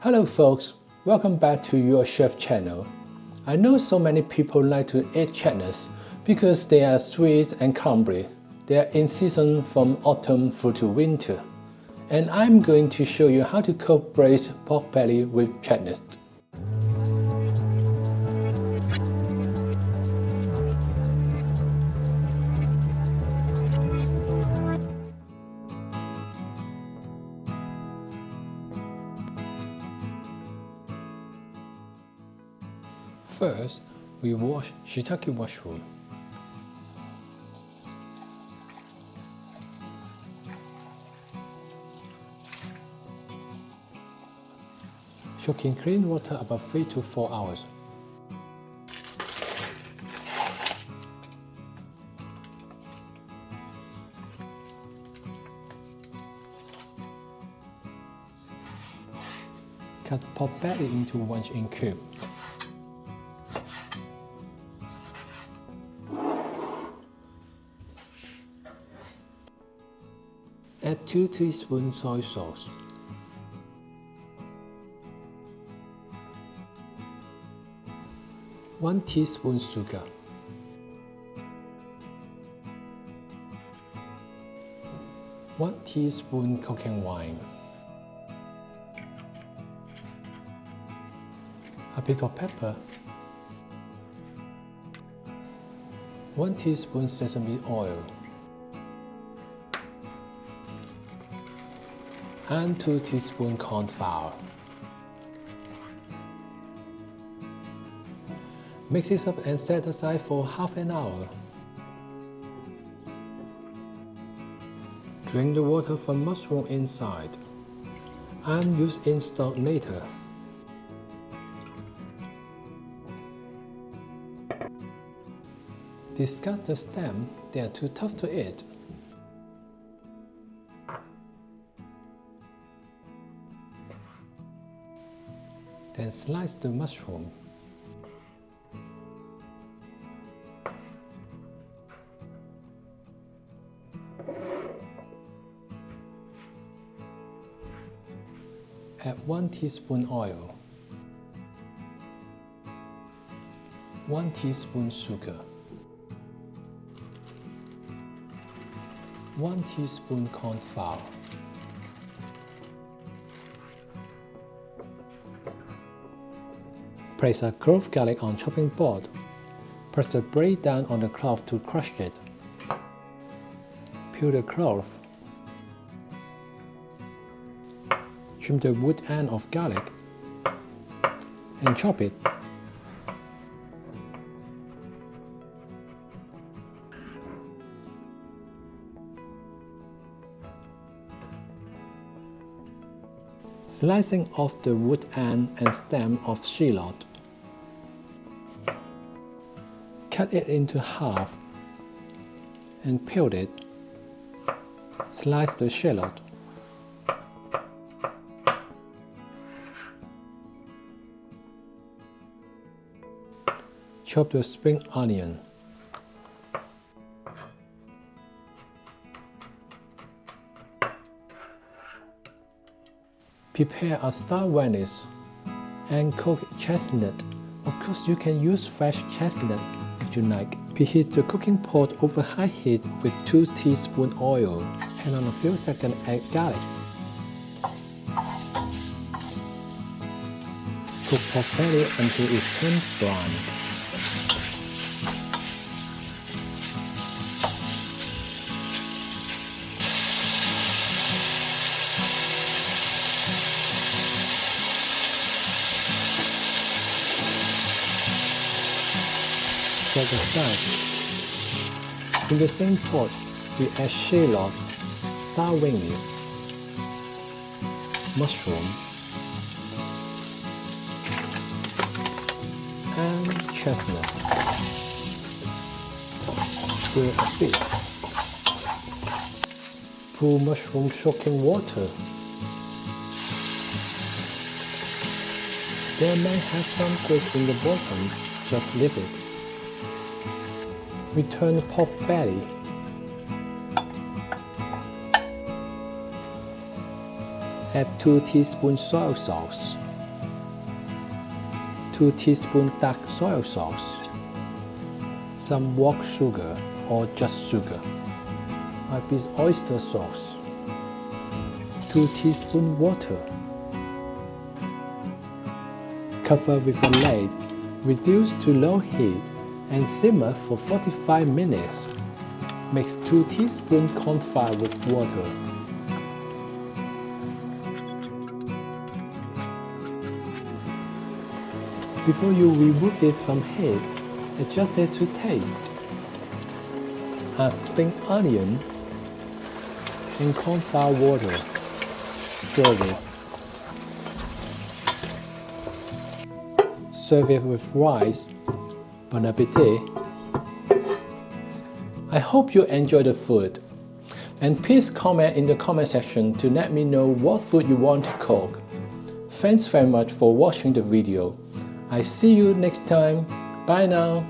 Hello folks, welcome back to your chef channel. I know so many people like to eat chestnuts because they are sweet and crumbly. They are in season from autumn through to winter. And I'm going to show you how to cook braised pork belly with chestnuts. First, we wash shiitake mushroom. Soak in clean water about 3 to 4 hours. Cut pork belly into 1-inch cube. Add 2 teaspoons soy sauce. One teaspoon sugar. 1 teaspoon cooking wine. A bit of pepper. 1 teaspoon sesame oil. And 2 teaspoons corn flour. Mix this up and set aside for half an hour. Drain the water from mushroom inside and use in stock later. Discard the stem, they are too tough to eat. Then slice the mushroom. Add 1 teaspoon oil, 1 teaspoon sugar, 1 teaspoon corn flour. Place a clove garlic on chopping board. Press the blade down on the clove to crush it. Peel the clove. Trim the wood end of garlic and chop it. Slicing off the wood end and stem of shallot. Cut it into half and peel it. Slice the shallot. Chop the spring onion. Prepare a starved anise and cook chestnut. Of course, you can use fresh chestnut if you like. Preheat the cooking pot over high heat with 2 teaspoons oil. Hang on a few seconds, add garlic. Cook pork belly until it's turned brown. Set aside. In the same pot, we add shallot, star anise, mushroom, and chestnut. Stir a bit. Pour mushroom soaking water. There might have some grit in the bottom, just leave it. Return pork belly. Add 2 teaspoons soy sauce. 2 teaspoons dark soy sauce, some rock sugar or just sugar, a bit oyster sauce, 2 teaspoons water. Cover with a lid, reduce to low heat and simmer for 45 minutes. Mix 2 teaspoons corn flour with water. Before you remove it from heat, adjust it to taste. Add spring onion and corn flour water. Stir it. Serve it with rice. Bon appetit! I hope you enjoy the food. And please comment in the comment section to let me know what food you want to cook. Thanks very much for watching the video. I see you next time. Bye now.